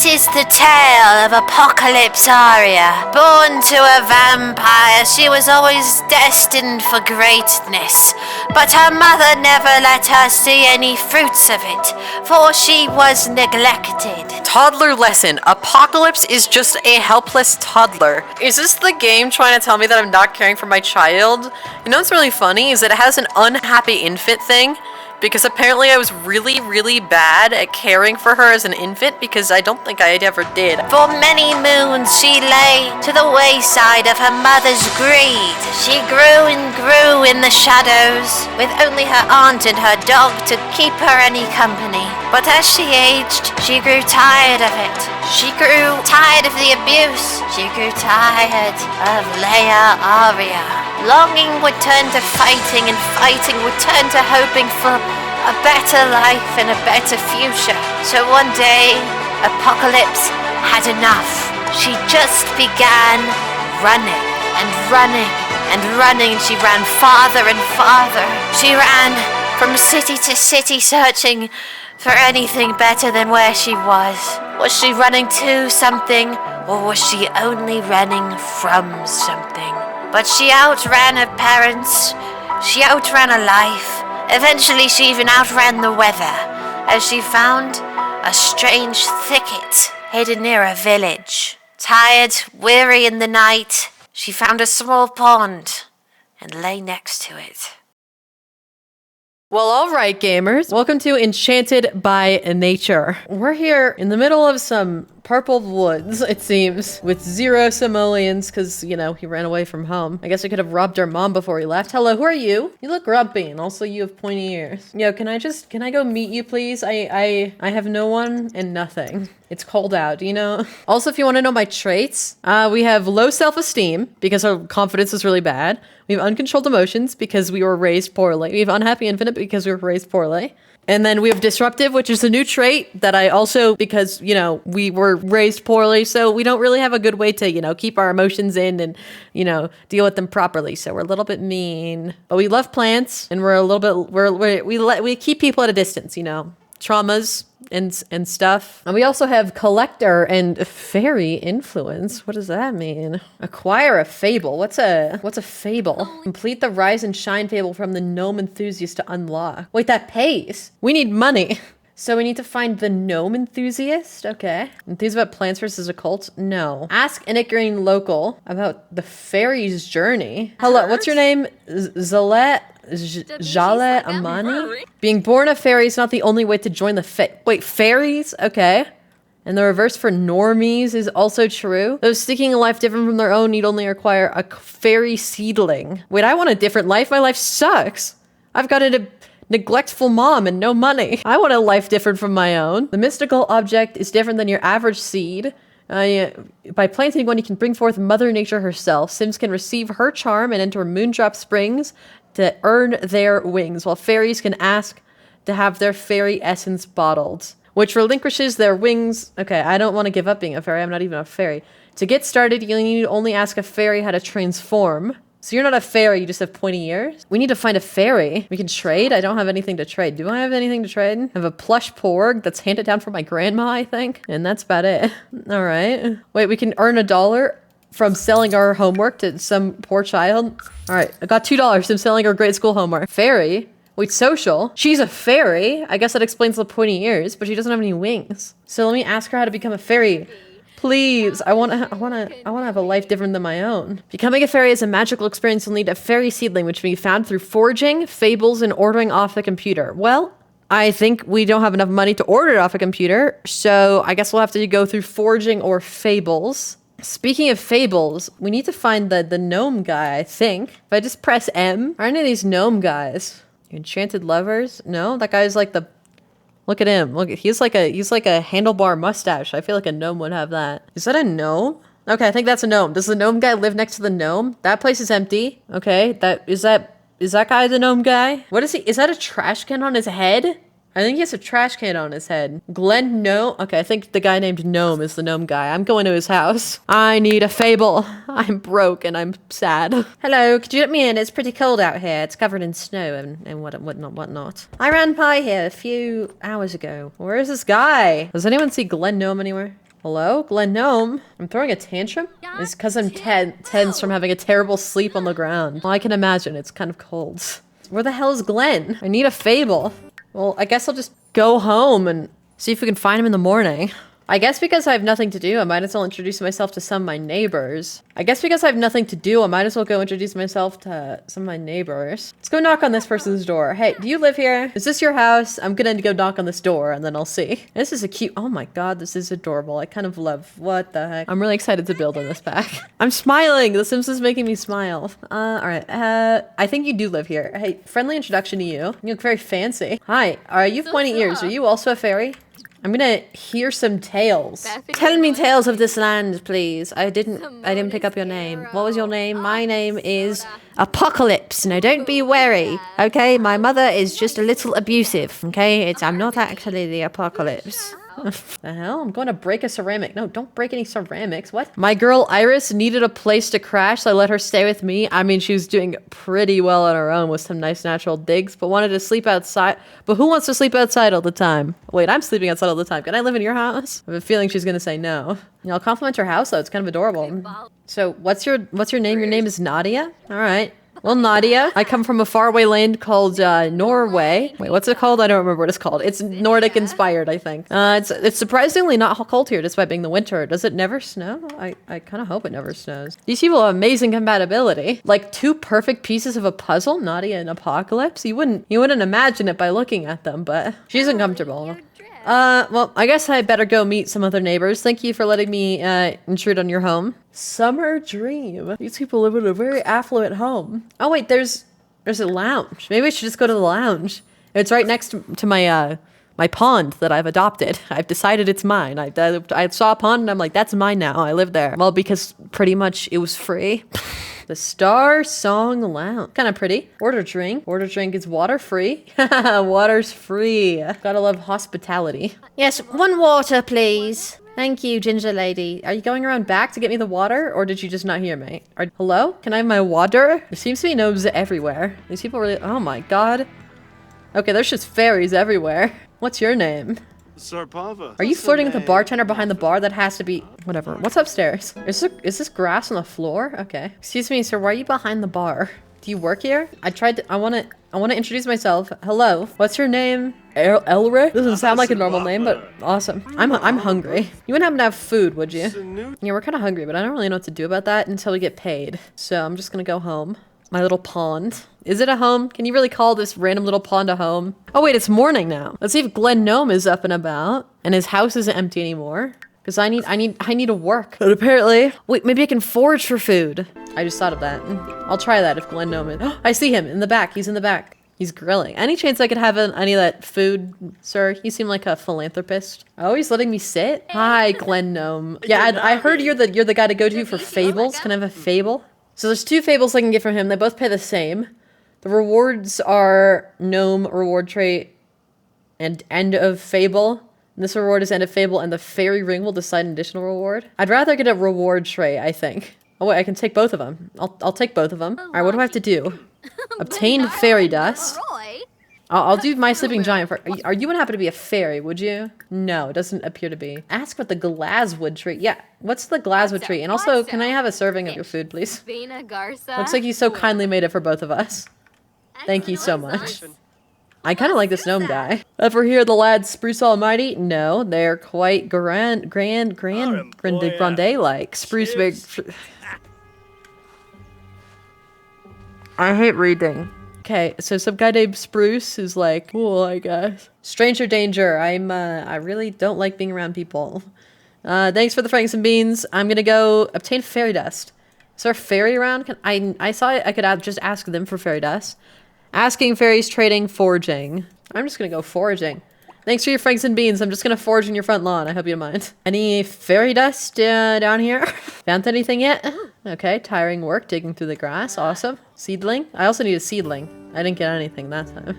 is the tale of Apocalypse Aria. Born to a vampire, she was always destined for greatness, but her mother never let her see any fruits of it, for she was neglected. Toddler lesson. Apocalypse is just a helpless toddler. Is this the game trying to tell me that I'm not caring for my child? You know what's really funny is that it has an unhappy infant thing. Because apparently I was really, really bad at caring for her as an infant because I don't think I ever did. For many moons she lay to the wayside of her mother's greed. She grew and grew in the shadows, with only her aunt and her dog to keep her any company. But as she aged, she grew tired of it. She grew tired of the abuse. She grew tired of Leia Aria. Longing would turn to fighting, and fighting would turn to hoping for a better life and a better future. So one day, Apocalypse had enough. She just began running and running and running. She ran farther and farther. She ran from city to city, searching for anything better than where she was. Was she running to something, or was she only running from something? But she outran her parents, she outran her life. Eventually she even outran the weather, as she found a strange thicket hidden near a village. Tired, weary in the night, she found a small pond and lay next to it. Well, all right, gamers. Welcome to Enchanted by Nature. We're here in the middle of some purple woods, it seems, with zero simoleons because, you know, he ran away from home. I guess I could have robbed our mom before he left. Hello, who are you? You look grumpy, and also you have pointy ears. Yo, can I go meet you, please? I have no one and nothing. It's cold out, you know? Also, if you want to know my traits, we have low self-esteem because our confidence is really bad. We have uncontrolled emotions because we were raised poorly. We have unhappy infinite because we were raised poorly. And then we have disruptive, which is a new trait that I also, because, you know, we were raised poorly, so we don't really have a good way to, you know, keep our emotions in and, you know, deal with them properly. So we're a little bit mean, but we love plants, and we're a little bit, we keep people at a distance, you know, traumas and stuff. And we also have collector and fairy influence. What does that mean? Acquire a fable. What's a fable? Complete the rise and shine fable from the gnome enthusiast to unlock. Wait, that pays. We need money. So we need to find the gnome enthusiast? Okay. Enthused about Plants vs. Occult? No. Ask Innigreen local about the fairy's journey. Hello, what's your name? Jale Amani? Being born a fairy is not the only way to join the Wait, fairies? Okay. And the reverse for normies is also true. Those seeking a life different from their own need only acquire a fairy seedling. Wait, I want a different life. My life sucks. I've got a neglectful mom and no money. I want a life different from my own. The mystical object is different than your average seed. By planting one, you can bring forth Mother Nature herself. Sims can receive her charm and enter Moondrop Springs to earn their wings, while fairies can ask to have their fairy essence bottled, which relinquishes their wings. Okay, I don't want to give up being a fairy. I'm not even a fairy. To get started, you need to only ask a fairy how to transform. So you're not a fairy, you just have pointy ears? We need to find a fairy. We can trade? I don't have anything to trade. Do I have anything to trade? I have a plush porg that's handed down from my grandma, I think. And that's about it. All right. Wait, we can earn $1 from selling our homework to some poor child. All right, I got $2 from selling our grade school homework. Fairy? Wait, social? She's a fairy? I guess that explains the pointy ears, but she doesn't have any wings. So let me ask her how to become a fairy. Please, I want to have a life different than my own. Becoming a fairy is a magical experience. You'll need a fairy seedling, which can be found through foraging, fables, and ordering off the computer. Well, I think we don't have enough money to order it off a computer, so I guess we'll have to go through foraging or fables. Speaking of fables, we need to find the gnome guy, I think. If I just press M, are any of these gnome guys? Enchanted lovers? No, that guy's like the... Look at him. Look, he's like a handlebar mustache. I feel like a gnome would have that. Is that a gnome? Okay, I think that's a gnome. Does the gnome guy live next to the gnome? That place is empty. Okay, is that guy the gnome guy? What is he? Is that a trash can on his head? I think he has a trash can on his head. Glenn Gnome? Okay, I think the guy named Gnome is the gnome guy. I'm going to his house. I need a fable. I'm broke and I'm sad. Hello, could you let me in? It's pretty cold out here. It's covered in snow and whatnot. I ran by here a few hours ago. Where is this guy? Does anyone see Glenn Gnome anywhere? Hello? Glen Gnome? I'm throwing a tantrum? It's because I'm tense from having a terrible sleep on the ground. Well, I can imagine. It's kind of cold. Where the hell is Glenn? I need a fable. Well, I guess I'll just go home and see if we can find him in the morning. I guess because I have nothing to do, I might as well introduce myself to some of my neighbors. I guess because I have nothing to do, I might as well go introduce myself to some of my neighbors. Let's go knock on this person's door. Hey, do you live here? Is this your house? I'm gonna go knock on this door and then I'll see. This is a cute, oh my god, this is adorable. I kind of love, what the heck. I'm really excited to build on this pack. I'm smiling, The Sims is making me smile. Alright, I think you do live here. Hey, friendly introduction to you. You look very fancy. Hi, you have pointy ears. Are you also a fairy? I'm gonna hear some tales. Tell me tales of this land, please. I didn't pick up your name. What was your name? My name is Apocalypse. Now don't be wary, okay? My mother is just a little abusive, okay? I'm not actually the Apocalypse. The hell? I'm going to break a ceramic. No, don't break any ceramics. What? My girl Iris needed a place to crash, so I let her stay with me. I mean, she was doing pretty well on her own with some nice natural digs, but wanted to sleep outside. But who wants to sleep outside all the time? Wait, I'm sleeping outside all the time. Can I live in your house? I have a feeling she's going to say no. You know, I'll compliment her house, though. It's kind of adorable. So, what's your name? Your name is Nadia? All right. Well, Nadia, I come from a faraway land called Norway. Wait, what's it called? I don't remember what it's called. It's Nordic inspired, I think. It's surprisingly not cold here despite being the winter. Does it never snow? I kind of hope it never snows. These people have amazing compatibility. Like two perfect pieces of a puzzle, Nadia and Apocalypse. You wouldn't imagine it by looking at them, but she's uncomfortable. Well, I guess I better go meet some other neighbors. Thank you for letting me intrude on your home. Summer dream. These people live in a very affluent home. Oh wait, there's a lounge. Maybe I should just go to the lounge. It's right next to my my pond that I've adopted. I've decided it's mine. I saw a pond and I'm like, that's mine now. I live there. Well, because pretty much it was free. The Star Song Lounge. Kind of pretty. Order drink. Order drink is water free. Water's free. Gotta love hospitality. Yes, one water, please. Thank you, ginger lady. Are you going around back to get me the water, or did you just not hear me? Hello? Can I have my water? There seems to be gnomes everywhere. These people really... Oh my god. Okay, there's just fairies everywhere. What's your name? Sarpava. Are you flirting with the bartender behind the bar? That has to be... Whatever. What's upstairs? Is this grass on the floor? Okay. Excuse me, sir. Why are you behind the bar? Do you work here? I want to introduce myself. Hello. What's your name? Elric? Doesn't sound like a normal name, but awesome. I'm hungry. You wouldn't happen to have food, would you? Yeah, we're kind of hungry, but I don't really know what to do about that until we get paid. So I'm just gonna go home. My little pond. Is it a home? Can you really call this random little pond a home? Oh wait, it's morning now. Let's see if Glen Gnome is up and about and his house isn't empty anymore. Because I need to work. But apparently, wait, maybe I can forage for food. I just thought of that. I'll try that if Glen Gnome is. I see him in the back. He's in the back. He's grilling. Any chance I could have any of that food, sir? You seem like a philanthropist. Oh, he's letting me sit? Hi, Glen Gnome. Yeah, I heard you're the guy to go to for fables. Can I have a fable? So there's two fables I can get from him. They both pay the same. The rewards are gnome reward trait and end of fable. And this reward is end of fable, and the fairy ring will decide an additional reward. I'd rather get a reward trait, I think. Oh wait, I can take both of them. I'll take both of them. All right, what do I have to do? Obtain fairy dust. I'll do my sleeping giant for. Are you would happen to be a fairy? Would you? No, it doesn't appear to be. Ask about the glasswood tree. Yeah, what's the glasswood tree? And also, can I have a serving of your food, please? Looks like you so kindly made it for both of us. Thank you so much. I kind of like this gnome guy. Ever hear the lads Spruce Almighty? No, they're quite grande like Spruce big. I hate reading. Okay, so some guy named Spruce is like, cool, I guess. Stranger danger. I really don't like being around people. Thanks for the franks and beans. I'm gonna go obtain fairy dust. Is there a fairy around? I saw I could just ask them for fairy dust. Asking fairies, trading, foraging. I'm just gonna go foraging. Thanks for your franks and beans. I'm just gonna forage in your front lawn. I hope you don't mind. Any fairy dust down here? Found anything yet? Okay, tiring work digging through the grass. Awesome. Seedling? I also need a seedling. I didn't get anything that time.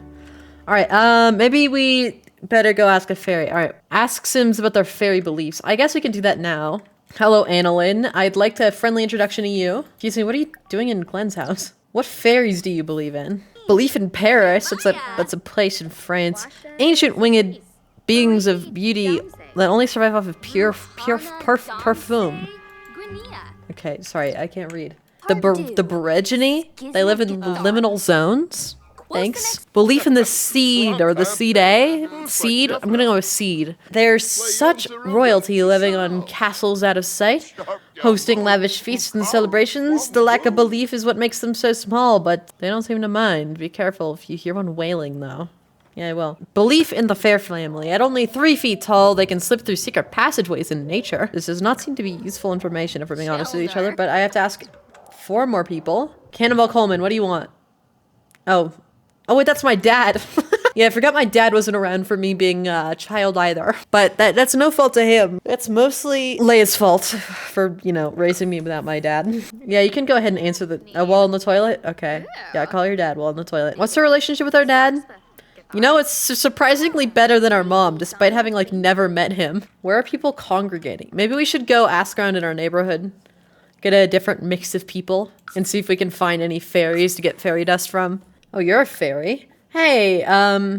Alright, maybe we better go ask a fairy. Alright, ask Sims about their fairy beliefs. I guess we can do that now. Hello, Annalyn. I'd like to have a friendly introduction to you. Excuse me, what are you doing in Glenn's house? What fairies do you believe in? Belief in Paris? That's a place in France. Ancient winged beings of beauty that only survive off of pure perfume. Okay, sorry, I can't read. The Borygini? They live in liminal zones? Thanks. Belief in the seed, or the seed A? Seed? I'm gonna go with seed. There's such royalty living on castles out of sight, hosting lavish feasts and celebrations. The lack of belief is what makes them so small, but they don't seem to mind. Be careful if you hear one wailing, though. Yeah, well. Belief in the Fair family. At only 3 feet tall, they can slip through secret passageways in nature. This does not seem to be useful information if we're being honest with each other, but I have to ask 4 more people. Cannonball Coleman, what do you want? Oh, wait, that's my dad. Yeah, I forgot my dad wasn't around for me being a child either. But that's no fault to him. It's mostly Leia's fault for, you know, raising me without my dad. Yeah, you can go ahead and answer the... while in the toilet? Okay. Yeah, call your dad while in the toilet. What's her relationship with our dad? You know, it's surprisingly better than our mom, despite having, like, never met him. Where are people congregating? Maybe we should go ask around in our neighborhood. Get a different mix of people and see if we can find any fairies to get fairy dust from. Oh, you're a fairy. Hey,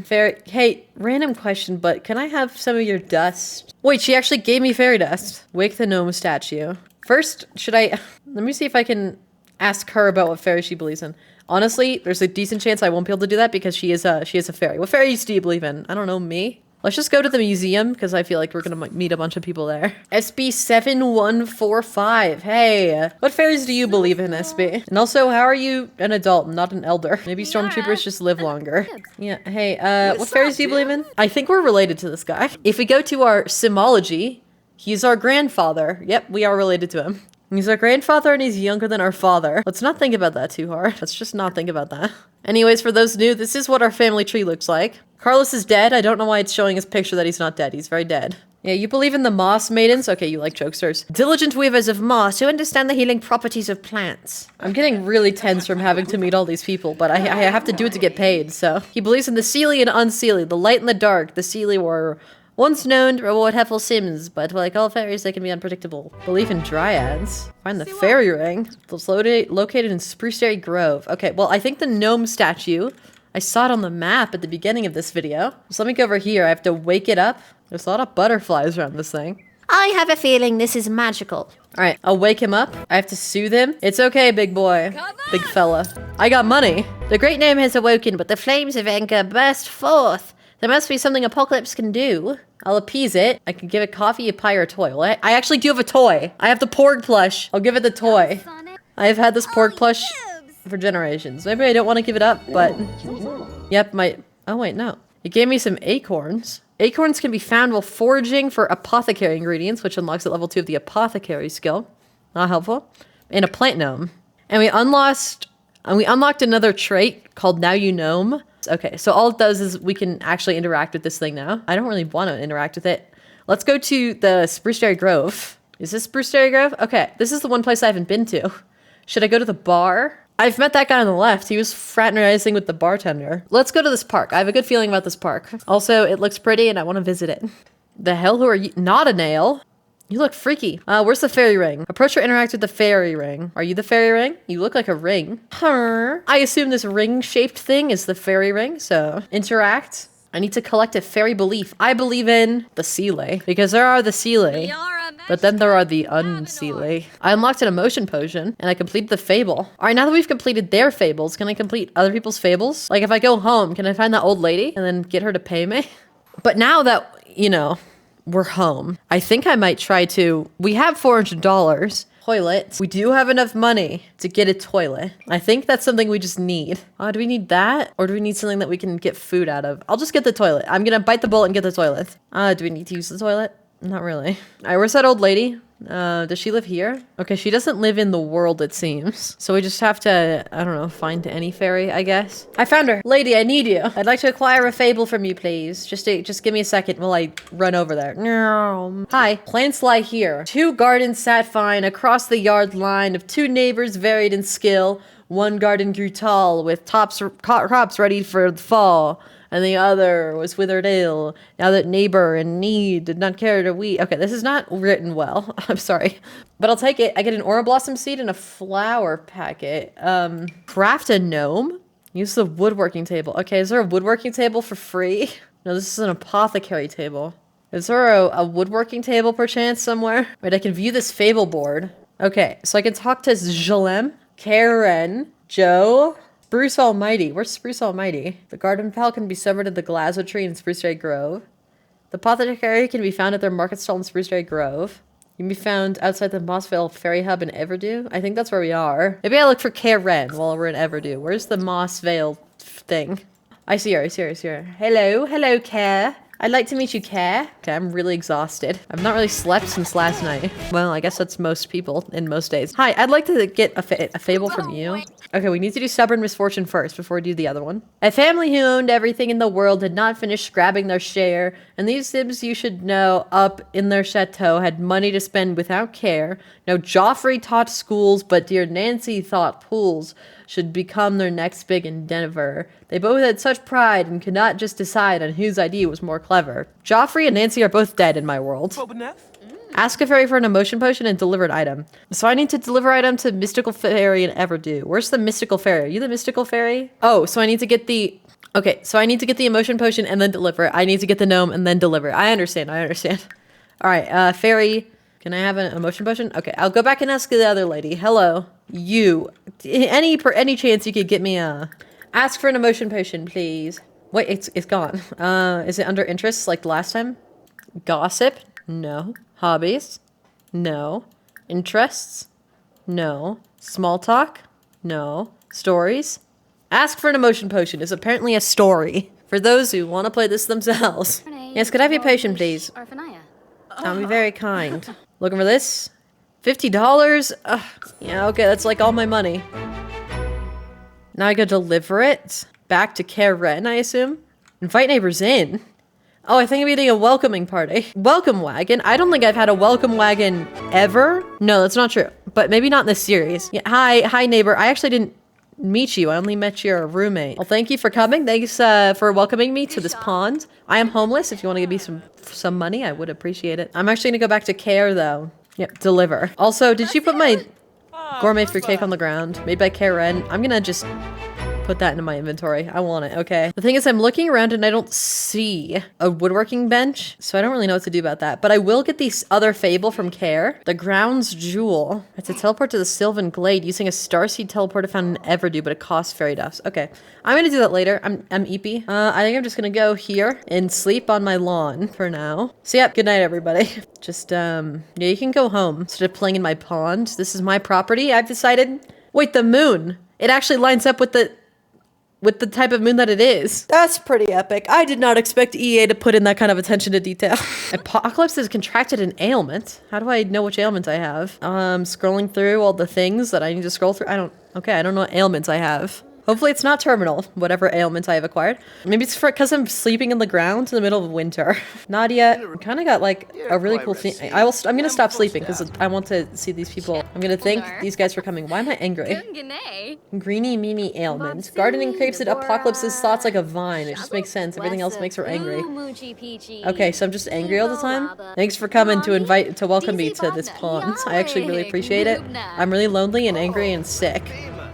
fairy. Hey, random question, but can I have some of your dust? Wait, she actually gave me fairy dust. Wake the gnome statue. First, should I... Let me see if I can ask her about what fairy she believes in. Honestly, there's a decent chance I won't be able to do that because she is a fairy. What fairies do you believe in? I don't know, me? Let's just go to the museum because I feel like we're gonna meet a bunch of people there. SB 7145. Hey, what fairies do you believe in, SB? And also, how are you an adult, not an elder? Maybe stormtroopers just live longer. Yeah. Hey, what fairies do you believe in? I think we're related to this guy. If we go to our simology, he's our grandfather. Yep, we are related to him. He's our grandfather and he's younger than our father. Let's not think about that too hard. Let's just not think about that. Anyways, for those new, this is what our family tree looks like. Carlos is dead. I don't know why it's showing his picture that he's not dead. He's very dead. Yeah, you believe in the moss maidens? Okay, you like jokesters. Diligent weavers of moss who understand the healing properties of plants. I'm getting really tense from having to meet all these people, but I have to do it to get paid, so. He believes in the Seelie and Unseelie, the light and the dark. The Seelie were once known to reward Heffel Sims, but like all fairies, they can be unpredictable. Belief in dryads. Find the fairy ring. It's located in Spruceberry Grove. Okay, well, I think the gnome statue, I saw it on the map at the beginning of this video. So let me go over here. I have to wake it up. There's a lot of butterflies around this thing. I have a feeling this is magical. All right, I'll wake him up. I have to soothe him. It's okay, big boy. Big fella. I got money. The great gnome has awoken, but the flames of anger burst forth. There must be something Apocalypse can do. I'll appease it. I can give it coffee, a pie, or a toy. Well, I actually do have a toy. I have the Porg plush. I'll give it the toy. I've had this Porg plush for generations. Maybe I don't want to give it up, but... Yep, oh wait, no. It gave me some acorns. Acorns can be found while foraging for apothecary ingredients, which unlocks at level 2 of the apothecary skill. Not helpful. And a plant gnome. And we unlocked another trait called Now You Gnome. Okay, so all it does is we can actually interact with this thing now. I don't really want to interact with it. Let's go to the Spruceberry Grove. Is this Spruceberry Grove? Okay, this is the one place I haven't been to. Should I go to the bar? I've met that guy on the left. He was fraternizing with the bartender. Let's go to this park. I have a good feeling about this park. Also, it looks pretty and I want to visit it. The hell, who are you? Not a nail. You look freaky. Where's the fairy ring? Approach or interact with the fairy ring. Are you the fairy ring? You look like a ring. Huh. I assume this ring-shaped thing is the fairy ring, so interact. I need to collect a fairy belief. I believe in the Seelie, because there are the Seelie, but then there are the Unseelie. I unlocked an emotion potion, and I completed the fable. All right, now that we've completed their fables, can I complete other people's fables? Like, if I go home, can I find that old lady and then get her to pay me? But now that, you know, we're home, I think I might try to... We have $400. Toilet. We do have enough money to get a toilet. I think that's something we just need. Do we need that? Or do we need something that we can get food out of? I'll just get the toilet. I'm gonna bite the bullet and get the toilet. Do we need to use the toilet? Not really. All right, where's that old lady? Does she live here? Okay, she doesn't live in the world, it seems. So we just have to, I don't know, find any fairy, I guess. I found her. Lady, I need you. I'd like to acquire a fable from you, please. Just give me a second while I run over there. No. Hi. Plants lie here. 2 gardens sat fine across the yard line of 2 neighbors varied in skill. One garden grew tall with crops ready for the fall, and the other was withered ill. Now that neighbor in need did not care to weed. Okay, this is not written well. I'm sorry. But I'll take it. I get an Aura Blossom seed and a flower packet. Craft a gnome? Use the woodworking table. Okay, is there a woodworking table for free? No, this is an apothecary table. Is there a woodworking table perchance somewhere? Wait, I can view this fable board. Okay, so I can talk to Jalem, Karen, Joe, Spruce Almighty. Where's Spruce Almighty? The garden pal can be summoned at the Glazo tree in Spruceberry Grove. The apothecary can be found at their market stall in Spruceberry Grove. You can be found outside the Mossvale Ferry Hub in Everdue. I think that's where we are. Maybe I look for Karen while we're in Everdue. Where's the Mossvale thing? I see her. Hello, Care. I'd like to meet you, Care. Okay, I'm really exhausted. I've not really slept since last night. Well, I guess that's most people in most days. Hi, I'd like to get a fable from you. Okay, we need to do stubborn misfortune first before we do the other one. A family who owned everything in the world had not finished grabbing their share, and these Sims you should know up in their chateau had money to spend without care. Now, Joffrey taught schools, but dear Nancy thought pools should become their next big endeavor. They both had such pride and could not just decide on whose idea was more clever. Joffrey and Nancy are both dead in my world. Ask a fairy for an emotion potion and deliver an item. So I need to deliver item to Mystical Fairy in Everdue. Where's the Mystical Fairy? Are you the Mystical Fairy? Oh, so I need to get the... Okay, so I need to get the emotion potion and then deliver it. I need to get the gnome and then deliver it. I understand. All right, fairy... Can I have an emotion potion? Okay, I'll go back and ask the other lady. Hello, you. Any chance you could get me a... Ask for an emotion potion, please. Wait, it's gone. Is it under interests like the last time? Gossip? No. Hobbies? No. Interests? No. Small talk? No. Stories? Ask for an emotion potion is apparently a story. For those who want to play this themselves. Yes, could I have your potion, please? That would be very kind. Looking for this? $50? Ugh. Yeah, okay, that's like all my money. Now I gotta deliver it back to Karen, I assume. Invite neighbors in. Oh, I think I'm getting a welcoming party. Welcome wagon? I don't think I've had a welcome wagon ever. No, that's not true. But maybe not in this series. Yeah, hi neighbor. I actually didn't meet you. I only met your roommate. Well, thank you for coming. Thanks for welcoming me to this pond. I am homeless. If you want to give me some money, I would appreciate it. I'm actually gonna go back to Care though. Yep, deliver. Also, did you put my gourmet fruit cake on the ground made by Karen? I'm gonna just put that into my inventory. I want it, okay. The thing is, I'm looking around and I don't see a woodworking bench, so I don't really know what to do about that. But I will get the other fable from Care. The Ground's Jewel. It's a teleport to the Sylvan Glade using a starseed teleporter found in Everdue, but it costs fairy dust. Okay, I'm gonna do that later. I'm eepy. I think I'm just gonna go here and sleep on my lawn for now. So yep, good night everybody. Just, yeah, you can go home instead of playing in my pond. This is my property, I've decided. Wait, the moon. It actually lines up with the type of moon that it is. That's pretty epic. I did not expect EA to put in that kind of attention to detail. Apocalypse has contracted an ailment. How do I know which ailment I have? Scrolling through all the things that I need to scroll through. I don't know what ailments I have. Hopefully it's not terminal, whatever ailment I have acquired. Maybe it's because I'm sleeping in the ground in the middle of winter. Nadia, kind of got like a really cool thing. I'm gonna stop sleeping because I want to see these people. I'm gonna thank these guys for coming. Why am I angry? Greeny meanie ailment. Gardening creeps at Apocalypse's thoughts like a vine. It just makes sense. Everything else makes her angry. Okay, so and I'm just angry all the time? Thanks for coming to welcome me to this pond. I actually really appreciate it. I'm really lonely and angry and sick.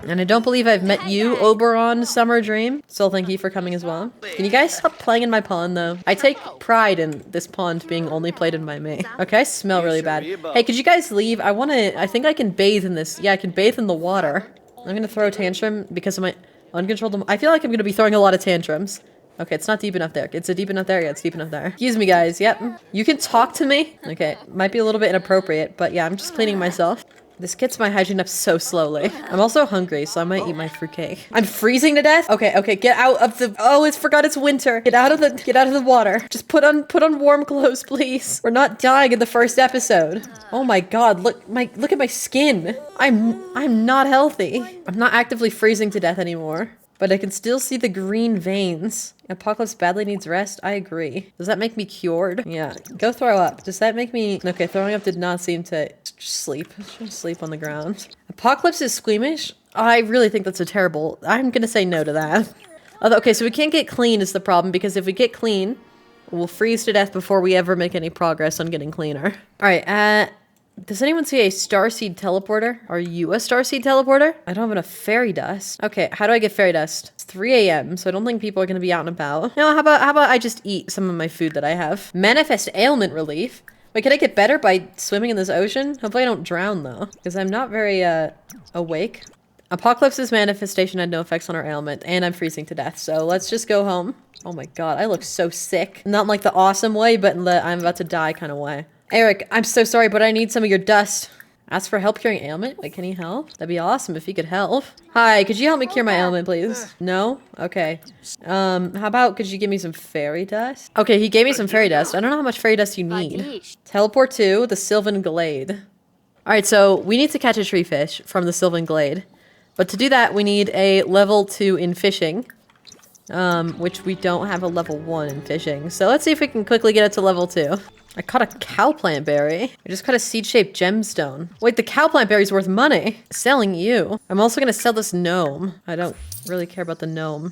And I don't believe I've met you, Oberon Summer Dream. Still thank you for coming as well. Can you guys stop playing in my pond, though? I take pride in this pond being only played in by me. Okay, I smell really bad. Hey, could you guys leave? I think I can bathe in this. Yeah, I can bathe in the water. I'm gonna throw a tantrum because of my uncontrolled... I feel like I'm gonna be throwing a lot of tantrums. Okay, it's not deep enough there. It's deep enough there? Yeah, it's deep enough there. Excuse me, guys. Yep. You can talk to me? Okay, might be a little bit inappropriate, but yeah, I'm just cleaning myself. This gets my hygiene up so slowly. I'm also hungry, so I might eat my fruitcake. I'm freezing to death? Okay, get out of the... Oh, I forgot it's winter. Get out of the water. Just put on warm clothes, please. We're not dying in the first episode. Oh my god, look at my skin. I'm not healthy. I'm not actively freezing to death anymore. But I can still see the green veins. Apocalypse badly needs rest. I agree. Does that make me cured? Yeah. Go throw up. Does that make me... Okay, throwing up did not seem to... Just sleep. Just sleep on the ground. Apocalypse is squeamish? I really think that's a terrible... I'm gonna say no to that. Although, okay, so we can't get clean is the problem, because if we get clean, we'll freeze to death before we ever make any progress on getting cleaner. Alright, Does anyone see a starseed teleporter? Are you a starseed teleporter? I don't have enough fairy dust. Okay, how do I get fairy dust? It's 3 a.m., so I don't think people are gonna be out and about. No, how about I just eat some of my food that I have? Manifest ailment relief. Wait, can I get better by swimming in this ocean? Hopefully I don't drown though, because I'm not very awake. Apocalypse's manifestation had no effects on our ailment, and I'm freezing to death, so let's just go home. Oh my god, I look so sick. Not in like the awesome way, but in the I'm about to die kind of way. Eric, I'm so sorry, but I need some of your dust. Ask for help curing ailment? Wait, can he help? That'd be awesome if he could help. Hi, could you help me cure my ailment, please? No? Okay. How about, could you give me some fairy dust? Okay, he gave me some fairy dust. I don't know how much fairy dust you need. Teleport to the Sylvan Glade. Alright, so we need to catch a tree fish from the Sylvan Glade. But to do that, we need a level 2 in fishing. Which we don't have a level 1 in fishing. So let's see if we can quickly get it to level 2. I caught a cowplant berry. I just caught a seed-shaped gemstone. Wait, the cowplant berry's worth money. Selling you. I'm also gonna sell this gnome. I don't really care about the gnome.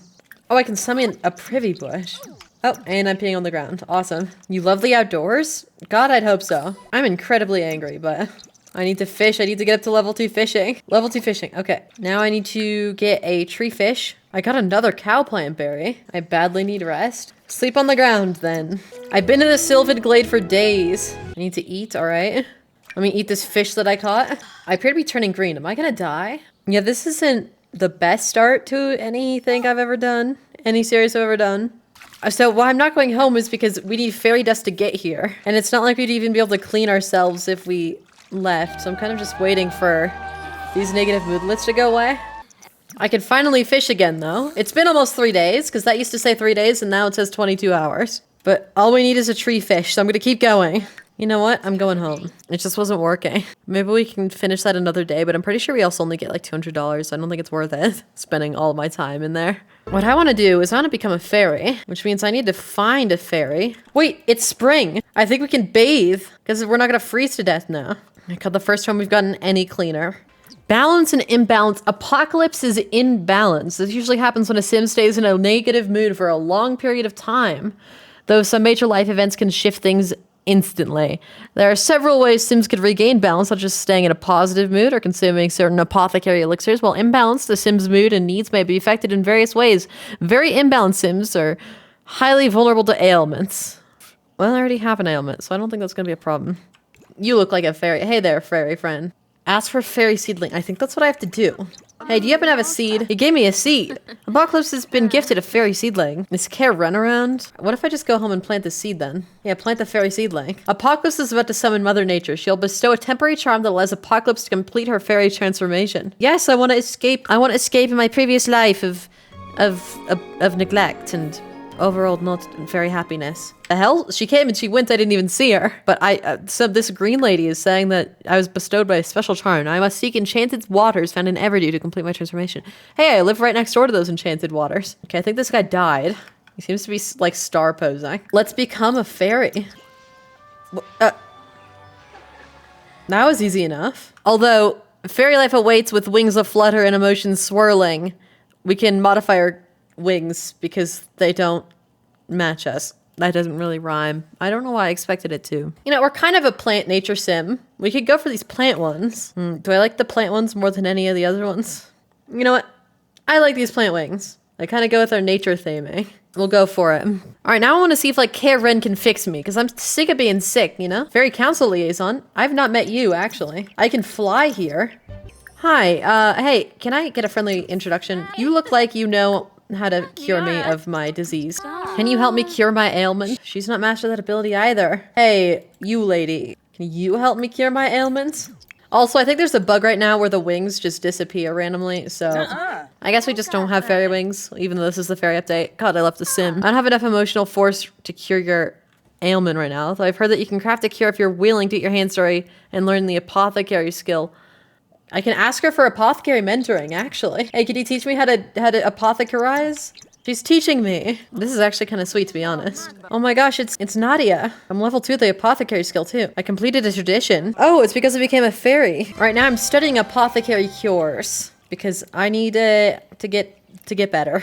Oh, I can summon a privy bush. Oh, and I'm peeing on the ground. Awesome. You love the outdoors? God, I'd hope so. I'm incredibly angry, but I need to fish. I need to get up to level 2 fishing. Level 2 fishing. Okay. Now I need to get a tree fish. I got another cowplant berry. I badly need rest. Sleep on the ground, then. I've been in the Sylvan Glade for days. I need to eat, alright? Let me eat this fish that I caught. I appear to be turning green. Am I gonna die? Yeah, this isn't the best start to anything I've ever done. Any series I've ever done. So why I'm not going home is because we need fairy dust to get here. And it's not like we'd even be able to clean ourselves if we left. So I'm kind of just waiting for these negative moodlets to go away. I can finally fish again, though. It's been almost 3 days, because that used to say 3 days, and now it says 22 hours. But all we need is a tree fish, so I'm gonna keep going. You know what? I'm going home. It just wasn't working. Maybe we can finish that another day, but I'm pretty sure we also only get like $200, so I don't think it's worth it, spending all my time in there. What I want to do is I want to become a fairy, which means I need to find a fairy. Wait, it's spring. I think we can bathe, because we're not gonna freeze to death now. I caught the first time we've gotten any cleaner. Balance and imbalance. Apocalypse is imbalance. This usually happens when a sim stays in a negative mood for a long period of time, though some major life events can shift things instantly. There are several ways sims could regain balance, such as staying in a positive mood or consuming certain apothecary elixirs. While imbalanced, the sim's mood and needs may be affected in various ways. Very imbalanced sims are highly vulnerable to ailments. Well, I already have an ailment, so I don't think that's going to be a problem. You look like a fairy. Hey there, fairy friend. Ask for fairy seedling. I think that's what I have to do. Hey, do you happen to have a seed? He gave me a seed. Apocalypse has been gifted a fairy seedling. Is Care run around? What if I just go home and plant the seed then? Yeah, plant the fairy seedling. Apocalypse is about to summon Mother Nature. She'll bestow a temporary charm that allows Apocalypse to complete her fairy transformation. Yes, I want to escape. I want to escape in my previous life of neglect and overall not very happiness. The hell? She came and she went, I didn't even see her. But so this green lady is saying that I was bestowed by a special charm. I must seek enchanted waters found in Everdew to complete my transformation. Hey, I live right next door to those enchanted waters. Okay, I think this guy died. He seems to be like star posing. Let's become a fairy. That was easy enough. Although, fairy life awaits with wings aflutter and emotions swirling. We can modify our wings because they don't match us. That doesn't really rhyme. I don't know why I expected it to. You know, we're kind of a plant nature sim. We could go for these plant ones. Do I like the plant ones more than any of the other ones? You know what? I like these plant wings. They kind of go with our nature theming. We'll go for it. All right, now I want to see if like Care Wren can fix me because I'm sick of being sick, you know? Fairy Council Liaison. I've not met you, actually. I can fly here. Hi, hey, can I get a friendly introduction? You look like you know how to cure me of my disease. Can you help me cure my ailment? She's not mastered that ability either. Hey, you lady, can you help me cure my ailments? Also, I think there's a bug right now where the wings just disappear randomly, so I guess we just don't have fairy wings, even though this is the fairy update. God, I left the sim. I don't have enough emotional force to cure your ailment right now, though I've heard that you can craft a cure if you're willing to get your hands dirty and learn the apothecary skill. I can ask her for apothecary mentoring, actually. Hey, could you teach me how to apothecarize? She's teaching me. This is actually kind of sweet, to be honest. Oh my gosh, it's Nadia. I'm level 2 of the apothecary skill, too. I completed a tradition. Oh, it's because I became a fairy. Right now I'm studying apothecary cures because I need to get better.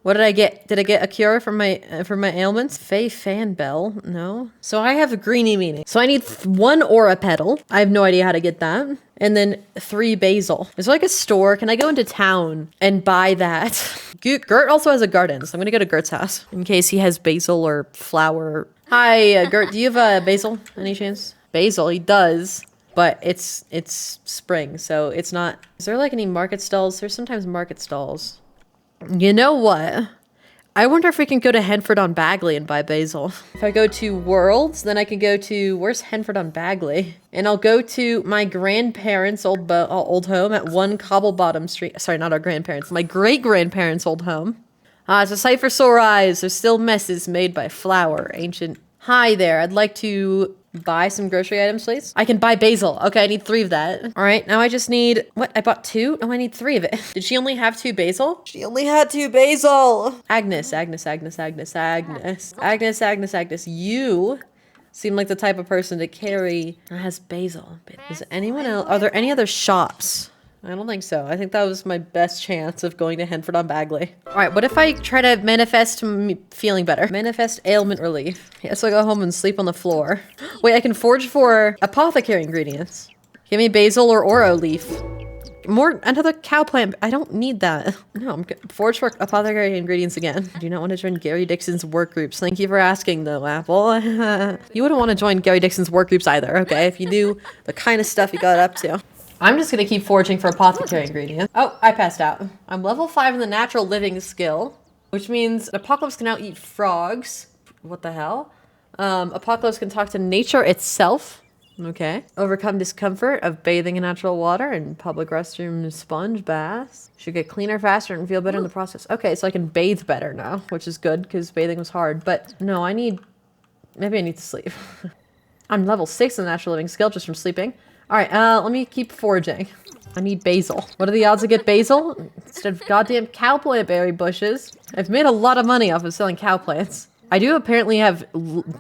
What did I get? Did I get a cure for my ailments? Fey Fan Bell? No. So I have a greenie meaning. So I need 1 aura petal. I have no idea how to get that. And then 3 basil. Is there like a store? Can I go into town and buy that? Gert also has a garden, so I'm gonna go to Gert's house in case he has basil or flower. Hi, Gert. Do you have basil? Any chance? Basil, he does. But it's spring, so it's not. Is there like any market stalls? There's sometimes market stalls. You know what? I wonder if we can go to Henford on Bagley and buy basil. If I go to Worlds, then I can go to, where's Henford on Bagley? And I'll go to my grandparents' old home at 1 Cobblebottom Street. Sorry, not our grandparents. My great-grandparents' old home. It's a sight for sore eyes. There's still messes made by flour. Ancient. Hi there. I'd like to buy some grocery items, please. I can buy basil. Okay, I need 3 of that. All right, now I just need, what? I bought 2? Oh, I need 3 of it. Did she only have 2 basil? She only had 2 basil. Agnes. You seem like the type of person to carry that has basil. Is anyone else? Are there any other shops? I don't think so. I think that was my best chance of going to Henford on Bagley. All right, what if I try to manifest me feeling better? Manifest ailment relief. Yes, I'll go home and sleep on the floor. Wait, I can forge for apothecary ingredients. Give me basil or oro leaf. Another cow plant. I don't need that. No, I'm good. Forge for apothecary ingredients again. I do not want to join Gary Dixon's work groups. Thank you for asking though, Apple. You wouldn't want to join Gary Dixon's work groups either, okay? If you knew the kind of stuff he got up to. I'm just gonna keep foraging for apothecary ingredients. Oh, I passed out. I'm level 5 in the natural living skill, which means Apocalypse can now eat frogs. What the hell? Apocalypse can talk to nature itself. Okay. Overcome discomfort of bathing in natural water and public restroom sponge baths. Should get cleaner faster and feel better in the process. Okay, so I can bathe better now, which is good because bathing was hard. But no, maybe I need to sleep. I'm level 6 in the natural living skill just from sleeping. All right, let me keep foraging. I need basil. What are the odds I get basil instead of goddamn cow plant berry bushes? I've made a lot of money off of selling cow plants. I do apparently have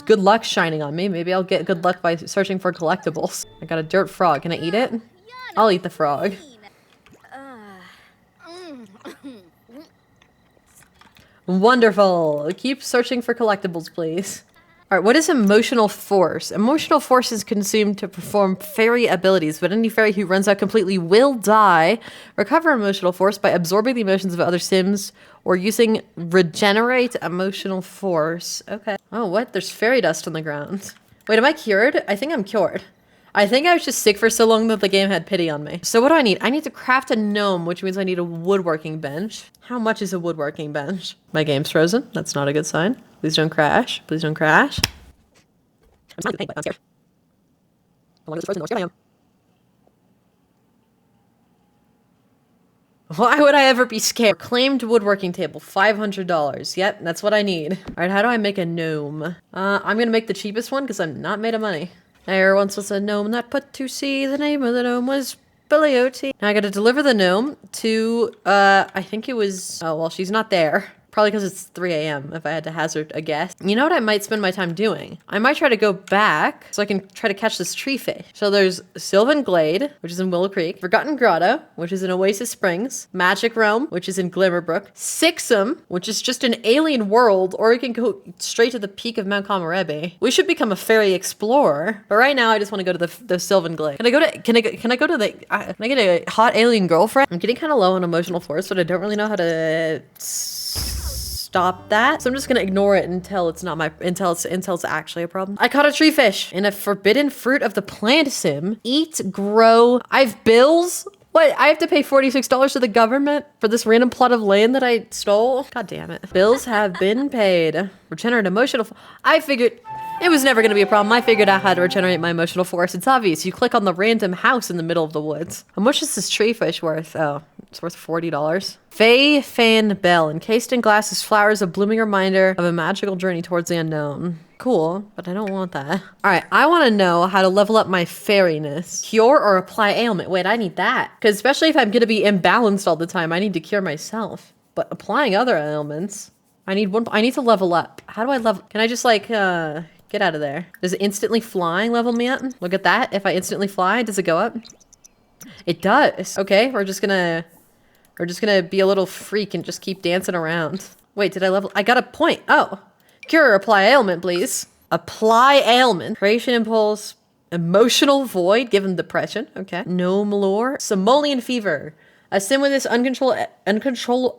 good luck shining on me. Maybe I'll get good luck by searching for collectibles. I got a dirt frog. Can I eat it? I'll eat the frog. Wonderful. Keep searching for collectibles, please. All right, what is emotional force? Emotional force is consumed to perform fairy abilities, but any fairy who runs out completely will die. Recover emotional force by absorbing the emotions of other Sims or using regenerate emotional force. Okay. Oh, what? There's fairy dust on the ground. Wait, am I cured? I think I'm cured. I think I was just sick for so long that the game had pity on me. So what do I need? I need to craft a gnome, which means I need a woodworking bench. How much is a woodworking bench? My game's frozen. That's not a good sign. Please don't crash. Please don't crash. I'm trying to think, but I'm scared. The longer this frozen, the more scared I am. Why would I ever be scared? Claimed woodworking table, $500. Yep, that's what I need. All right, how do I make a gnome? I'm gonna make the cheapest one because I'm not made of money. There once was a gnome that put to sea. The name of the gnome was Billy O.T. Now I gotta deliver the gnome to, I think it was, oh, well, she's not there. Probably because it's 3 a.m. if I had to hazard a guess. You know what I might spend my time doing? I might try to go back so I can try to catch this tree fish. So there's Sylvan Glade, which is in Willow Creek, Forgotten Grotto, which is in Oasis Springs, Magic Realm, which is in Glimmerbrook, Sixum, which is just an alien world, or you can go straight to the peak of Mount Komorebi. We should become a fairy explorer, but right now I just want to go to the Sylvan Glade. Can I get a hot alien girlfriend? I'm getting kind of low on emotional force, but I don't really know how to stop that. So I'm just gonna ignore it until it's actually a problem. I caught a tree fish in a forbidden fruit of the plant sim. Eat, grow. I've bills. What? I have to pay $46 to the government for this random plot of land that I stole? God damn it. Bills have been paid. Regenerate emotional. I figured it was never gonna be a problem. I figured out how to regenerate my emotional force. It's obvious. You click on the random house in the middle of the woods. How much is this tree fish worth? Oh, it's worth $40. Fey Fan Bell. Encased in glass is flowers, a blooming reminder of a magical journey towards the unknown. Cool, but I don't want that. All right, I want to know how to level up my fairiness. Cure or apply ailment. Wait, I need that. Because especially if I'm going to be imbalanced all the time, I need to cure myself. But applying other ailments, I need to level up. How do I level? Can I just like, get out of there? Does instantly flying level me up? Look at that. If I instantly fly, does it go up? It does. Okay, we're just gonna be a little freak and just keep dancing around. Wait, did I level? I got a point. Oh. Cure, apply ailment, please. Apply ailment. Creation impulse. Emotional void, given depression. Okay. Gnome lore. Simoleon fever. A sim with this uncomfortable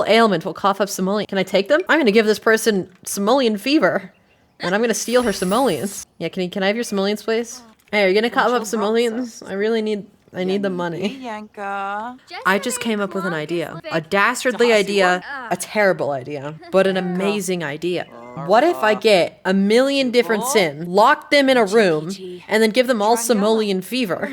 ailment will cough up simoleon. Can I take them? I'm gonna give this person simoleon fever. And I'm gonna steal her simoleons. Yeah, can I have your simoleons, please? Hey, are you gonna cough up simoleons? I need the money. I just came up with an idea. A dastardly idea, a terrible idea, but an amazing idea. What if I get a million different Sims, lock them in a room, and then give them all simoleon fever?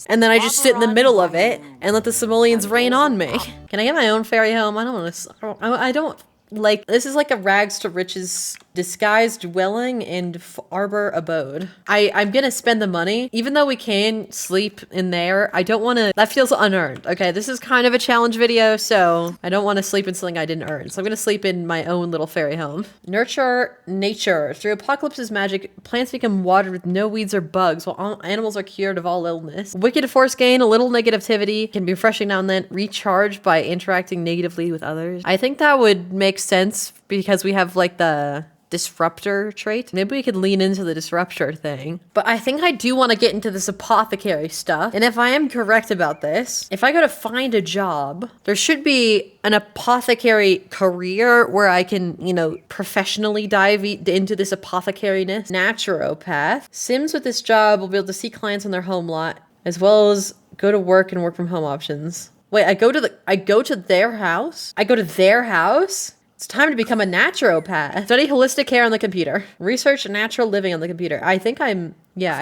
And then I just sit in the middle of it and let the simoleons rain on me. Can I get my own fairy home? I don't want to. I don't like. This is like a rags to riches disguised dwelling and arbor abode. I'm gonna spend the money, even though we can sleep in there. I don't want to. That feels unearned. Okay, this is kind of a challenge video, so I don't want to sleep in something I didn't earn. So I'm gonna sleep in my own little fairy home. Nurture nature. Through Apocalypse's magic, plants become watered with no weeds or bugs, while all animals are cured of all illness. Wicked force gain, a little negativity, can be refreshing now and then, recharged by interacting negatively with others. I think that would make sense because we have like the disruptor trait. Maybe we could lean into the disruptor thing. But I think I do want to get into this apothecary stuff. And if I am correct about this, if I go to find a job, there should be an apothecary career where I can, you know, professionally dive into this apothecariness. Naturopath. Sims with this job will be able to see clients on their home lot, as well as go to work and work from home options. Wait, I go to their house? I go to their house? It's time to become a naturopath. Study holistic care on the computer. Research natural living on the computer. I think I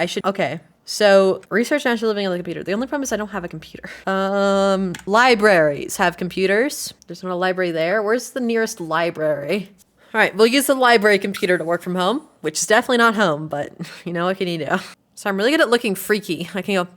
should. Okay. So, research natural living on the computer. The only problem is I don't have a computer. Libraries have computers. There's not a library there. Where's the nearest library? All right, we'll use the library computer to work from home, which is definitely not home, but you know, what can you do? So I'm really good at looking freaky. I can go,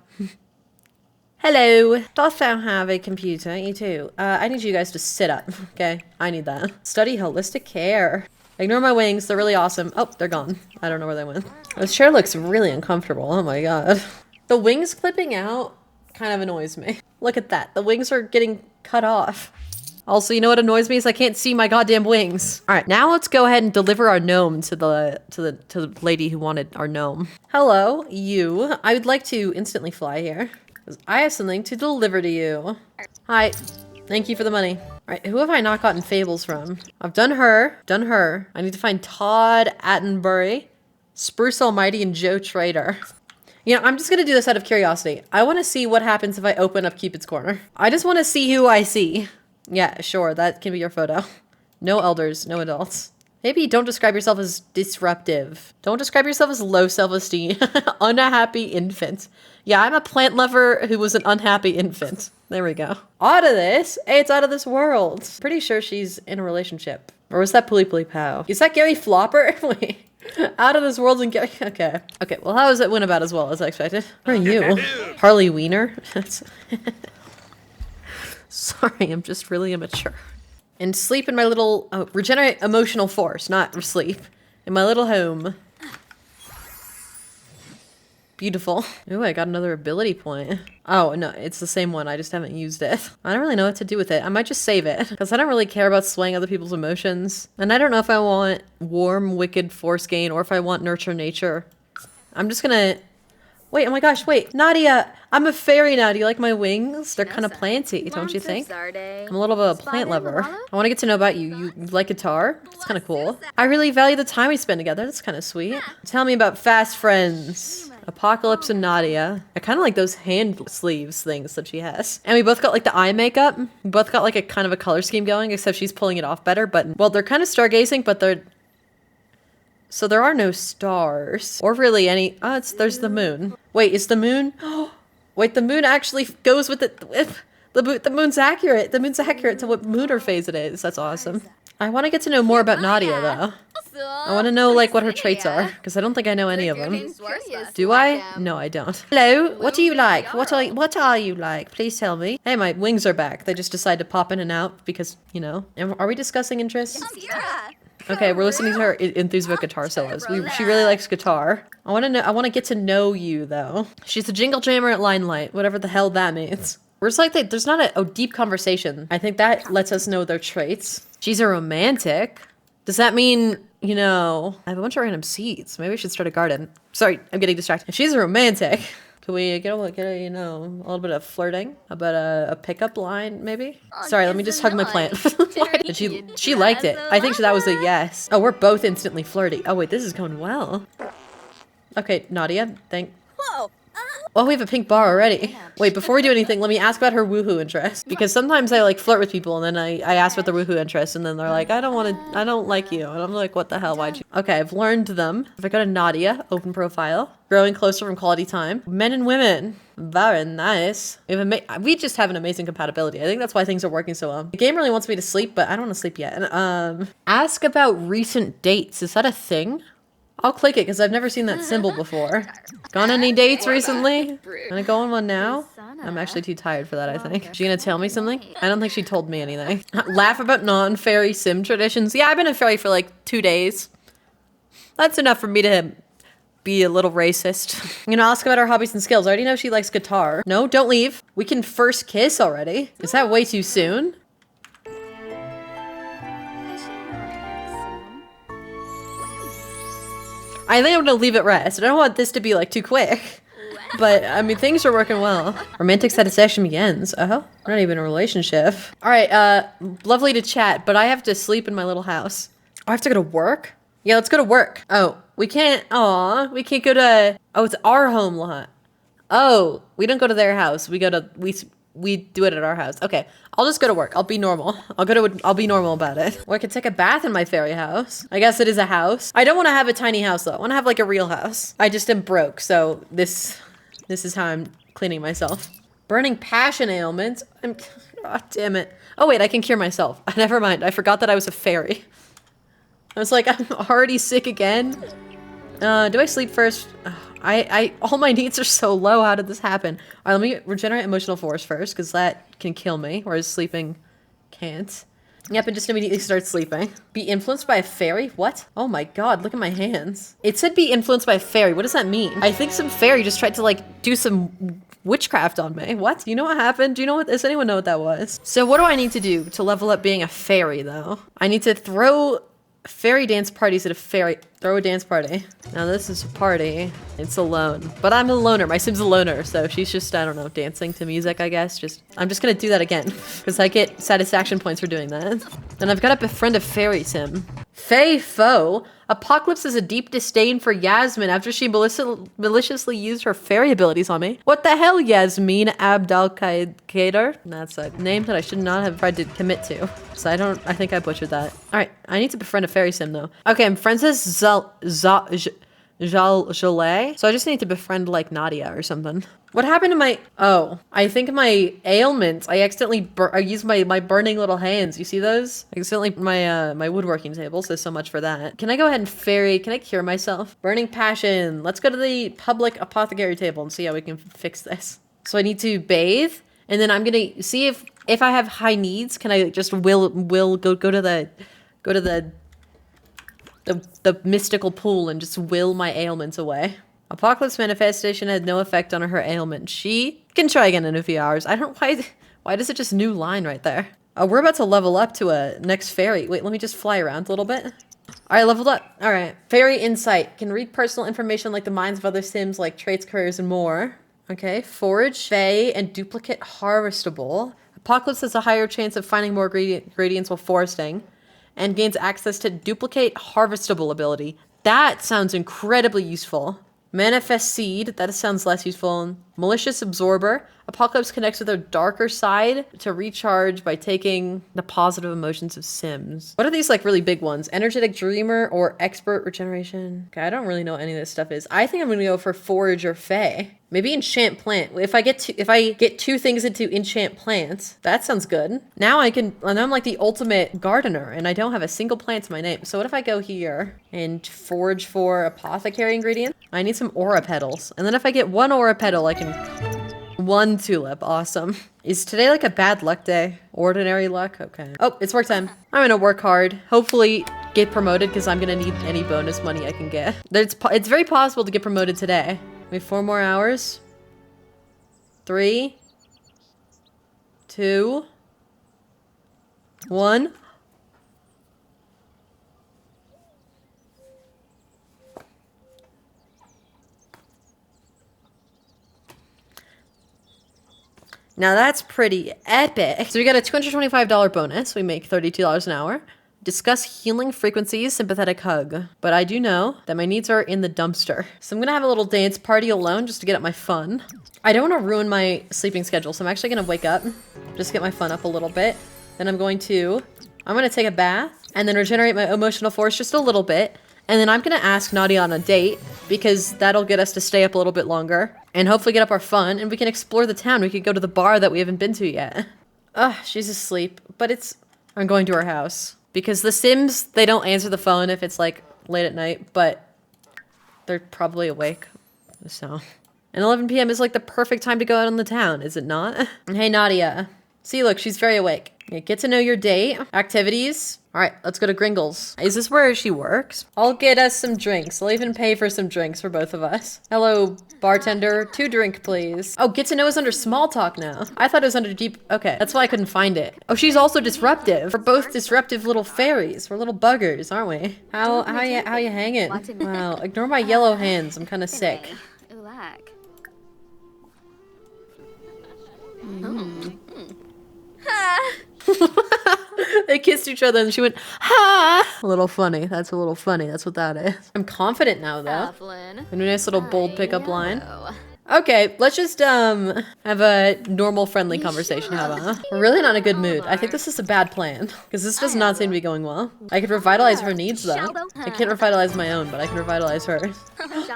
hello, dost thou have a computer? You too. I need you guys to sit up, okay? I need that. Study holistic care. Ignore my wings, they're really awesome. Oh, they're gone. I don't know where they went. This chair looks really uncomfortable, oh my god. The wings clipping out kind of annoys me. Look at that, the wings are getting cut off. Also, you know what annoys me is I can't see my goddamn wings. All right, now let's go ahead and deliver our gnome to the lady who wanted our gnome. Hello, you. I would like to instantly fly here. I have something to deliver to you. Hi. Thank you for the money. All right, who have I not gotten fables from? I've done her. I need to find Todd Attenbury, Spruce Almighty, and Joe Trader. You know, I'm just gonna do this out of curiosity. I want to see what happens if I open up Cupid's Corner. I just want to see who I see. Yeah, sure, that can be your photo. No elders, no adults. Maybe don't describe yourself as disruptive. Don't describe yourself as low self-esteem. Unhappy infant. Yeah, I'm a plant lover who was an unhappy infant. There we go. Out of this? Hey, it's out of this world. Pretty sure she's in a relationship. Or was that Puli Puli Pow? Is that Gary Flopper? Wait. Out of this world and Gary... Okay. Okay, well, how does it win about as well as I expected? Who are you? Harley Wiener? Sorry, I'm just really immature. And sleep in my little... Oh, regenerate emotional force, not sleep. In my little home. Beautiful. Ooh, I got another ability point. Oh, no, it's the same one. I just haven't used it. I don't really know what to do with it. I might just save it, because I don't really care about swaying other people's emotions. And I don't know if I want warm, wicked force gain, or if I want nurture nature. I'm just gonna... Wait, oh my gosh, wait. Nadia, I'm a fairy now. Do you like my wings? They're kind of planty, don't you think? I'm a little of a plant lover. I want to get to know about you. You like guitar? It's kind of cool. I really value the time we spend together. That's kind of sweet. Tell me about fast friends. Apocalypse and Nadia. I kind of like those hand sleeves things that she has. And we both got like the eye makeup. We both got like a kind of a color scheme going, except she's pulling it off better. But, well, they're kind of stargazing, but they're... So there are no stars. Or really any... Oh, there's the moon. Wait, is the moon... Wait, the moon actually goes with it... The moon's accurate. The moon's accurate to what lunar phase it is. That's awesome. I want to get to know more about Nadia, though. I want to know, like, what her traits are. Because I don't think I know any of them. Do I? No, I don't. Hello? What do you like? What are you like? Please tell me. Hey, my wings are back. They just decide to pop in and out because, you know. Are we discussing interests? Okay, we're listening to her enthuse about guitar solos. She really likes guitar. I want to get to know you, though. She's a jingle jammer at Limelight, whatever the hell that means. We're just like, there's not a deep conversation. I think that lets us know their traits. She's a romantic. Does that mean, you know, I have a bunch of random seeds. Maybe I should start a garden. Sorry, I'm getting distracted. If she's a romantic, can we get a, you know, a little bit of flirting? About a pickup line, maybe? Sorry, let me just hug my plant. And she liked it. I think that was a yes. Oh, we're both instantly flirty. Oh, wait, this is going well. Okay, Nadia, Whoa. Oh, we have a pink bar already. Wait, before we do anything, let me ask about her woohoo interest. Because sometimes I like flirt with people and then I ask about their woohoo interest and then they're like, I don't like you. And I'm like, what the hell, why'd you? Okay, I've learned them. If I go to Nadia, open profile, growing closer from quality time. Men and women, very nice. We just have an amazing compatibility. I think that's why things are working so well. The game really wants me to sleep, but I don't want to sleep yet. And, ask about recent dates. Is that a thing? I'll click it because I've never seen that symbol before. Gone any dates recently? Gonna go on one now? I'm actually too tired for that, I think. Is she gonna tell me something? I don't think she told me anything. Laugh about non-fairy sim traditions. Yeah, I've been a fairy for like 2 days. That's enough for me to be a little racist. I'm gonna ask about her hobbies and skills. I already know she likes guitar. No, don't leave. We can first kiss already. Is that way too soon? I think I'm gonna leave it rest. I don't want this to be like too quick. But I mean, things are working well. Romantic satisfaction begins. Oh, we're not even in a relationship. All right, lovely to chat, but I have to sleep in my little house. I have to go to work? Yeah, let's go to work. Oh, we can't go to, oh, it's our home lot. Oh, we don't go to their house. We do it at our house. Okay, I'll just go to work. I'll be normal. I'll be normal about it. Or I could take a bath in my fairy house. I guess it is a house. I don't want to have a tiny house though. I want to have like a real house. I just am broke, so this is how I'm cleaning myself. Burning passion ailments. Oh, damn it. Oh wait, I can cure myself. Never mind. I forgot that I was a fairy. I was like, I'm already sick again. Do I sleep first? All my needs are so low. How did this happen? All right, let me regenerate emotional force first, because that can kill me, whereas sleeping can't. Yep, and just immediately start sleeping. Be influenced by a fairy? What? Oh my god, look at my hands. It said be influenced by a fairy. What does that mean? I think some fairy just tried to like do some witchcraft on me. What? Do you know what happened? Does anyone know what that was? So what do I need to do to level up being a fairy though? I need to throw fairy dance parties at throw a dance party. Now this is a party. It's alone. But I'm a loner. My Sim's a loner, so she's just, I don't know, dancing to music, I guess. I'm just gonna do that again. Because I get satisfaction points for doing that. And I've got to befriend a fairy Sim. Faye Foe. Apocalypse has a deep disdain for Yasmin after she maliciously used her fairy abilities on me. What the hell, Yasmin Abdelkader? That's a name that I should not have tried to commit to. So I think I butchered that. All right, I need to befriend a fairy Sim though. Okay, I'm friends with Jolet. So I just need to befriend like Nadia or something. What happened to my, oh, I think my ailments, I accidentally, I used my burning little hands. You see those? Accidentally, my woodworking table, so much for that. Can I go ahead and can I cure myself? Burning passion. Let's go to the public apothecary table and see how we can fix this. So I need to bathe, and then I'm gonna see if I have high needs, can I just go to the mystical pool and just will my ailments away. Apocalypse manifestation had no effect on her ailment. She can try again in a few hours. I don't, why does it just new line right there? Oh, we're about to level up to a next fairy. Wait, let me just fly around a little bit. All right, leveled up. All right. Fairy insight. Can read personal information like the minds of other Sims, like traits, careers, and more. Okay. Forage, Fae, and duplicate harvestable. Apocalypse has a higher chance of finding more ingredients while foresting. And gains access to duplicate harvestable ability. That sounds incredibly useful. Manifest seed, that sounds less useful. Malicious absorber. Apocalypse connects with her darker side to recharge by taking the positive emotions of Sims. What are these like really big ones? Energetic dreamer or expert regeneration? Okay, I don't really know what any of this stuff is. I think I'm gonna go for forage or Fae. Maybe enchant plant. If I get two things into enchant plants, that sounds good. Now I'm like the ultimate gardener and I don't have a single plant to my name. So what if I go here and forage for apothecary ingredients? I need some aura petals. And then if I get one aura petal, I can, one tulip, awesome. Is today like a bad luck day? Ordinary luck, okay. Oh, it's work time. I'm gonna work hard. Hopefully get promoted because I'm gonna need any bonus money I can get. It's very possible to get promoted today. We have 4 more hours. 3, 2, 1. Now that's pretty epic. So we got a $225 bonus. We make $32 an hour. Discuss healing frequencies, sympathetic hug. But I do know that my needs are in the dumpster. So I'm gonna have a little dance party alone just to get up my fun. I don't want to ruin my sleeping schedule, so I'm actually gonna wake up, just get my fun up a little bit. Then I'm gonna take a bath and then regenerate my emotional force just a little bit. And then I'm gonna ask Nadia on a date because that'll get us to stay up a little bit longer and hopefully get up our fun and we can explore the town. We could go to the bar that we haven't been to yet. Ugh, she's asleep, but I'm going to her house because the Sims, they don't answer the phone if it's like late at night, but they're probably awake, so. And 11 p.m. is like the perfect time to go out in the town, is it not? Hey, Nadia. See, look, she's very awake. Yeah, get to know your date. Activities. All right, let's go to Gringles. Is this where she works? I'll get us some drinks. I'll even pay for some drinks for both of us. Hello, bartender. 2 drink, please. Oh, get to know is under small talk now. I thought it was under deep. Okay, that's why I couldn't find it. Oh, she's also disruptive. We're both disruptive little fairies. We're little buggers, aren't we? How you hanging? Wow, ignore my yellow hands. I'm kind of sick. They kissed each other and she went, ha! A little funny. That's a little funny. That's what that is. I'm confident now, though. A nice little bold pickup line. Okay, let's just have a normal, friendly conversation. How about? We're really not in a good mood. I think this is a bad plan because this does not seem to be going well. I could revitalize her needs, though. I can't revitalize my own, but I can revitalize hers.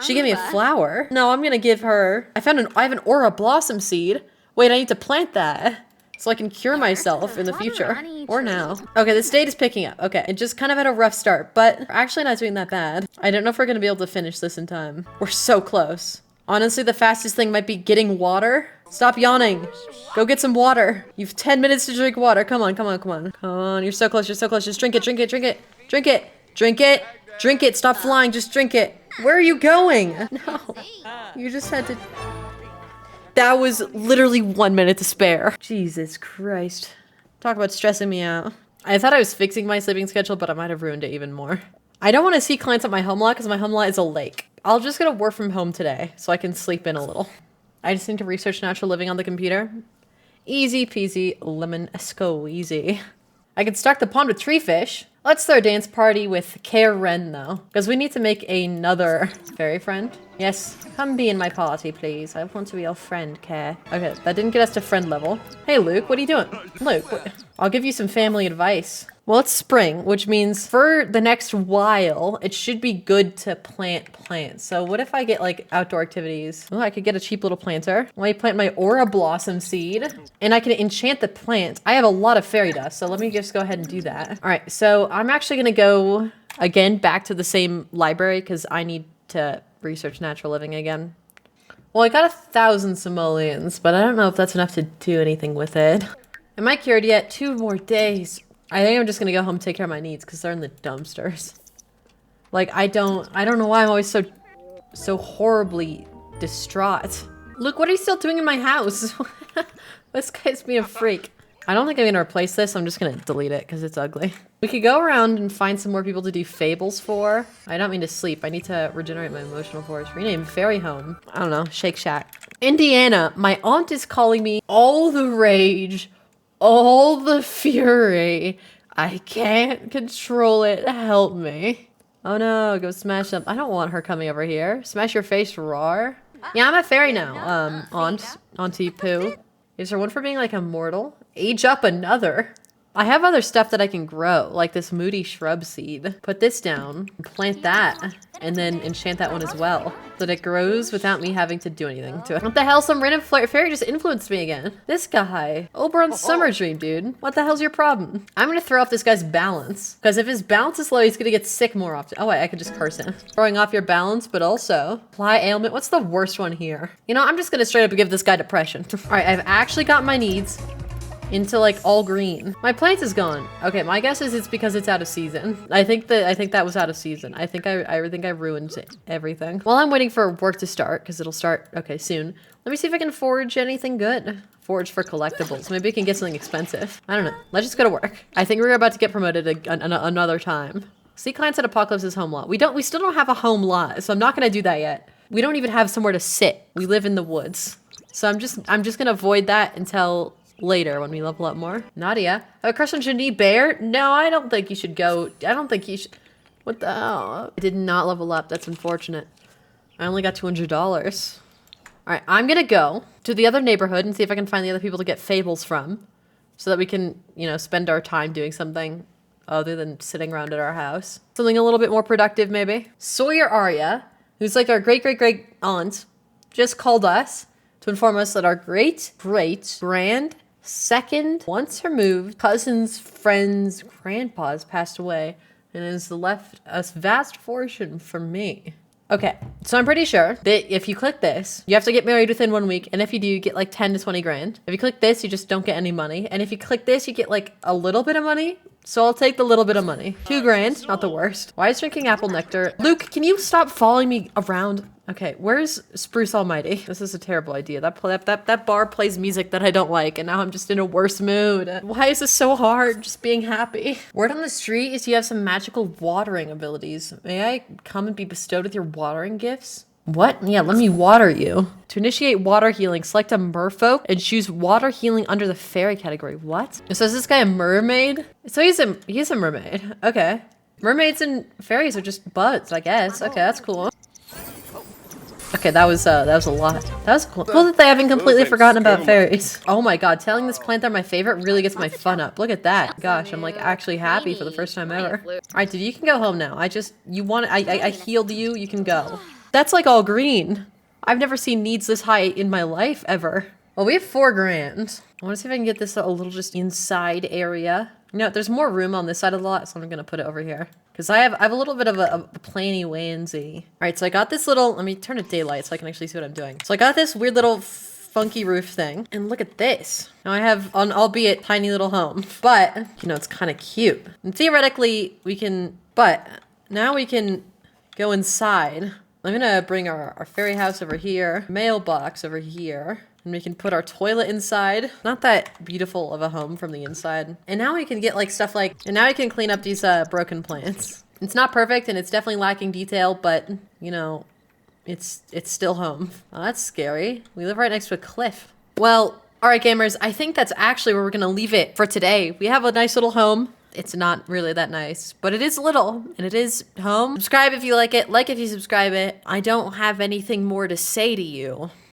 She gave me a flower. No, I'm gonna give her. I have an aura blossom seed. Wait, I need to plant that so I can cure myself in the future. Or now. Okay, this date is picking up. Okay, it just kind of had a rough start, but we're actually not doing that bad. I don't know if we're gonna be able to finish this in time. We're so close. Honestly, the fastest thing might be getting water. Stop yawning. Go get some water. You've 10 minutes to drink water. Come on, come on, come on. Come on, you're so close, you're so close. Just drink it, drink it, drink it. Drink it, drink it, drink it. Stop flying, just drink it. Where are you going? No, you just had to... That was literally 1 minute to spare. Jesus Christ. Talk about stressing me out. I thought I was fixing my sleeping schedule, but I might have ruined it even more. I don't want to see clients at my home lot because my home lot is a lake. I'll just get to work from home today so I can sleep in a little. I just need to research natural living on the computer. Easy peasy lemon squeezy. I can stock the pond with tree fish. Let's throw a dance party with Karen, though. Because we need to make another fairy friend. Yes, come be in my party, please. I want to be your friend, Care. Okay, that didn't get us to friend level. Hey, Luke, what are you doing? Luke, I'll give you some family advice. Well, it's spring, which means for the next while, it should be good to plant plants. So what if I get, like, outdoor activities? Oh, I could get a cheap little planter. Let me plant my aura blossom seed. And I can enchant the plant. I have a lot of fairy dust, so let me just go ahead and do that. All right, so I'm actually going to go, again, back to the same library because I need to research natural living again. Well, I got 1,000 simoleons, but I don't know if that's enough to do anything with it. Am I cured yet? 2 more days. I think I'm just gonna go home and take care of my needs because they're in the dumpsters. Like, I don't know why I'm always so horribly distraught. Look, what are you still doing in my house? This guy's being a freak. I don't think I'm gonna replace this. I'm just gonna delete it because it's ugly. We could go around and find some more people to do fables for. I don't mean to sleep. I need to regenerate my emotional force. Rename Fairy Home. I don't know. Shake Shack. Indiana, my aunt is calling me all the rage. All the fury. I can't control it. Help me. Oh no, go smash them. I don't want her coming over here. Smash your face, roar. Yeah, I'm a fairy now. Auntie Pooh. Is there one for being like immortal? Age up another. I have other stuff that I can grow, like this moody shrub seed. Put this down, plant that, and then enchant that one as well, so that it grows without me having to do anything to it. What the hell? Some random fairy just influenced me again. This guy. Oberon's summer dream, dude. What the hell's your problem? I'm gonna throw off this guy's balance, because if his balance is low, he's gonna get sick more often. Oh wait, I could just curse him. Throwing off your balance, but also apply ailment. What's the worst one here? You know, I'm just gonna straight up give this guy depression. All right, I've actually got my needs. into like all green. My plant is gone. Okay, my guess is it's because it's out of season. I think that was out of season. I think I ruined everything. While I'm waiting for work to start, because it'll start, okay, soon. Let me see if I can forage anything good. Forage for collectibles. Maybe we can get something expensive. I don't know. Let's just go to work. I think we're about to get promoted another time. See clients at Apocalypse's home lot. We still don't have a home lot, so I'm not gonna do that yet. We don't even have somewhere to sit. We live in the woods. So I'm just gonna avoid that until later when we level up more. Nadia, have a crush on Janie Bear? No, I don't think you should go. I don't think you should. What the hell? I did not level up. That's unfortunate. I only got $200. All right, I'm gonna go to the other neighborhood and see if I can find the other people to get fables from, so that we can, you know, spend our time doing something other than sitting around at our house. Something a little bit more productive, maybe. Sawyer Arya, who's like our great aunt, just called us to inform us that our great grand second, once removed, cousin's friend's grandpa's passed away and has left a vast fortune for me. Okay, so I'm pretty sure that if you click this, you have to get married within 1 week, and if you do, you get like 10 to 20 grand. If you click this, you just don't get any money, and if you click this, you get like a little bit of money. So I'll take the little bit of money. 2 grand, not the worst. Why is drinking apple nectar? Luke, can you stop following me around? Okay, where's Spruce Almighty? This is a terrible idea. That bar plays music that I don't like, and now I'm just in a worse mood. Why is this so hard, just being happy? Word on the street is you have some magical watering abilities. May I come and be bestowed with your watering gifts? What? Yeah, let me water you. To initiate water healing, select a merfolk and choose water healing under the fairy category. What? So is this guy a mermaid? So he's a mermaid. Okay. Mermaids and fairies are just buds, I guess. Okay, that's cool. Okay, that was a lot. That was cool. Cool that they haven't completely forgotten about fairies. Oh my god, telling this plant they're my favorite really gets my fun up. Look at that. Gosh, I'm like actually happy for the first time ever. Alright, dude, you can go home now. I healed you, you can go. That's like all green. I've never seen needs this high in my life, ever. Well, we have 4 grand. I want to see if I can get this a little just inside area. You know, there's more room on this side of the lot, so I'm going to put it over here. Because I have a little bit of a planny wansy. All right, so I got this little, let me turn it daylight so I can actually see what I'm doing. So I got this weird little funky roof thing. And look at this. Now I have an albeit tiny little home. But, you know, it's kind of cute. And theoretically, now we can go inside. I'm gonna bring our fairy house over here, mailbox over here, and we can put our toilet inside. Not that beautiful of a home from the inside. And now we can get like stuff like, and now we can clean up these broken plants. It's not perfect and it's definitely lacking detail, but you know, it's still home. Oh, that's scary. We live right next to a cliff. Well, all right, gamers, I think that's actually where we're gonna leave it for today. We have a nice little home. It's not really that nice, but it is little and it is home. Subscribe if you like it, like if you subscribe it. I don't have anything more to say to you.